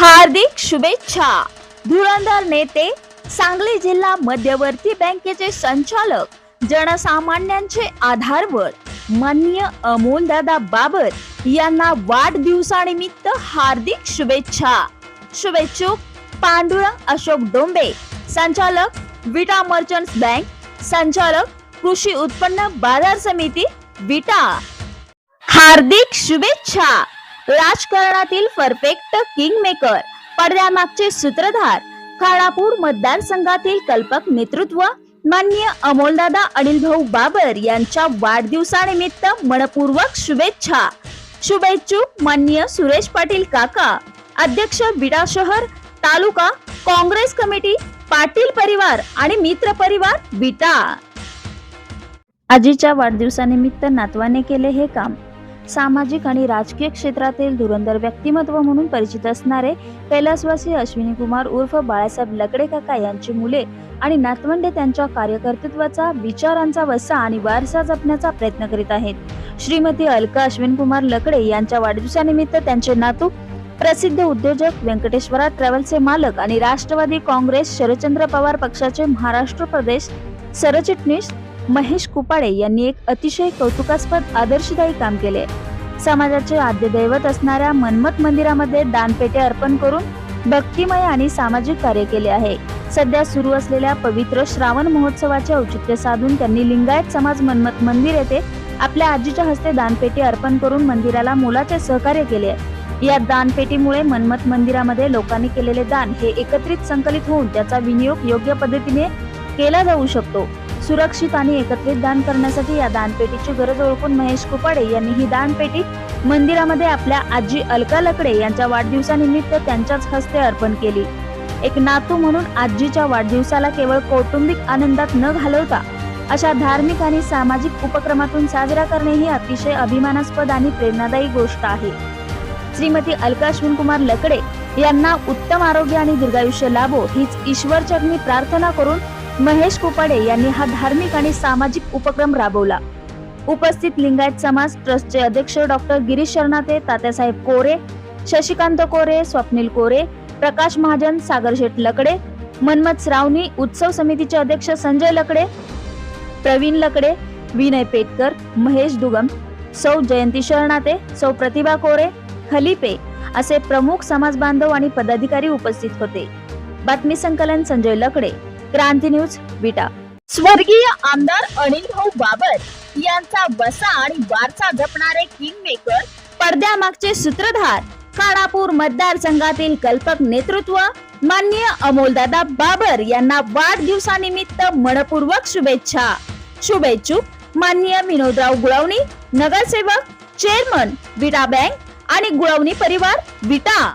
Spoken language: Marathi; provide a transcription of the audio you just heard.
हार्दिक शुभेच्छा. धुरंधर नेते, सांगली जिल्हा मध्यवर्ती बँकेचे संचालक, जनसामान्यांचे आधारवड माननीय अमोलदादा बाबर यांना वाढदिवसानिमित्त हार्दिक शुभेच्छा. शुभेच्छुक पांडुरंग अशोक डोंबे, संचालक विटा मर्चंट्स बँक, संचालक कृषी उत्पन्न बाजार समिती विटा. हार्दिक शुभेच्छा. राजकारणातील परफेक्ट किंगमेकर, पडद्यामागचे सूत्रधार, खानापूर मतदारसंघातील कल्पक नेतृत्व माननीय अमोलदादा अनिल भाऊ बाबर यांच्या वाढदिवसानिमित्त मनपूर्वक शुभेच्छा. शुभेच्छुक माननीय सुरेश पाटील काका, अध्यक्ष विटा शहर तालुका काँग्रेस कमिटी, पाटील परिवार आणि मित्र परिवार विटा. आजीच्या वाढदिवसानिमित्त नातवाने केले हे काम. सामाजिक आणि राजकीय क्षेत्रातील धुरंधर व्यक्तिमत्व म्हणून परिचित असणारे कैलासवासी अश्विनी कुमार उर्फ बाळासाहेब लकडे काका यांची मुले आणि नातवंडे त्यांच्या कार्यकर्तृत्वाचा, विचारांचा वसा आणि वारसा जपण्याचा प्रयत्न करीत आहेत. श्रीमती अलका अश्विन कुमार लकडे यांच्या वाढदिवसानिमित्त त्यांचे नातू, प्रसिद्ध उद्योजक, व्यंकटेश्वरा ट्रॅव्हल्सचे मालक आणि राष्ट्रवादी काँग्रेस शरदचंद्र पवार पक्षाचे महाराष्ट्र प्रदेश सरचिटणीस महेश कुपाडे यांनी एक अतिशय कौतुकास्पद आदर्शदायी काम केले. समाजाचे आद्य दैवत असणाऱ्या मन्मथ मंदिरामध्ये दानपेटे अर्पण करून भक्तिमय आणि सामाजिक कार्य केले आहे. सध्या सुरू असलेल्या पवित्र श्रावण महोत्सवाचे औचित्य साधून त्यांनी लिंगायत समाज मन्मथ मंदिर येथे आपल्या आजीच्या हस्ते दानपेटी अर्पण करून मंदिराला मोलाचे सहकार्य केले. या दानपेटीमुळे मन्मथ मंदिरामध्ये लोकांनी केलेले दान हे एकत्रित संकलित होऊन त्याचा विनियोग योग्य पद्धतीने केला जाऊ शकतो. सुरक्षित आणि एकत्रित दान करण्यासाठी या दानपेटीची गरज ओळखून महेश कुपाडे यांनी ही दानपेटी मंदिरामध्ये आपल्या आजी अलका लकडे यांच्या वाढदिवसानिमित्त त्यांच्याच हस्ते अर्पण केली. एक नातू म्हणून आजीच्या वाढदिवसाला केवळ कौटुंबिक आनंदात न घालवता अशा धार्मिक आणि सामाजिक उपक्रमातून साजरा करणे ही अतिशय अभिमानास्पद आणि प्रेरणादायी गोष्ट आहे. श्रीमती अलका अश्विन कुमार लकडे यांना उत्तम आरोग्य आणि दीर्घायुष्य लाभो हीच ईश्वरचरणी प्रार्थना करून महेश कुपाडे यांनी हा धार्मिक आणि सामाजिक उपक्रम राबवला. उपस्थित लिंगायत समाज ट्रस्टचे अध्यक्ष डॉक्टर गिरीश शरणाते, तात्यासाहेब कोरे, शशिकांत कोरे, स्वप्नील कोरे, प्रकाश महाजन, सागरशेठ लकडे, मन्मथ श्रावणी, उत्सव समितीचे अध्यक्ष संजय लकडे, प्रवीण लकडे, विनय पेटकर, महेश दुगम, सौ जयंती शरणाते, सौ प्रतिभा कोरे, खलिपे असे प्रमुख समाज बांधव आणि पदाधिकारी उपस्थित होते. बातमी संकलन संजय लकडे, क्रांती न्यूज विटा. स्वर्गीय आमदार अनिल भाऊ बाबर यांचा वसा आणि वारसा जपणारे किंगमेकर, पडद्यामागचे सूत्रधार, खानापूर मतदारसंघातील कल्पक नेतृत्व माननीय अमोलदादा बाबर यांना वाढदिवसानिमित्त मनपूर्वक शुभेच्छा. शुभेच्छुक माननीय विनोदराव गुळवणी, नगरसेवक, चेअरमन विटा बँक आणि गुळवणी परिवार विटा.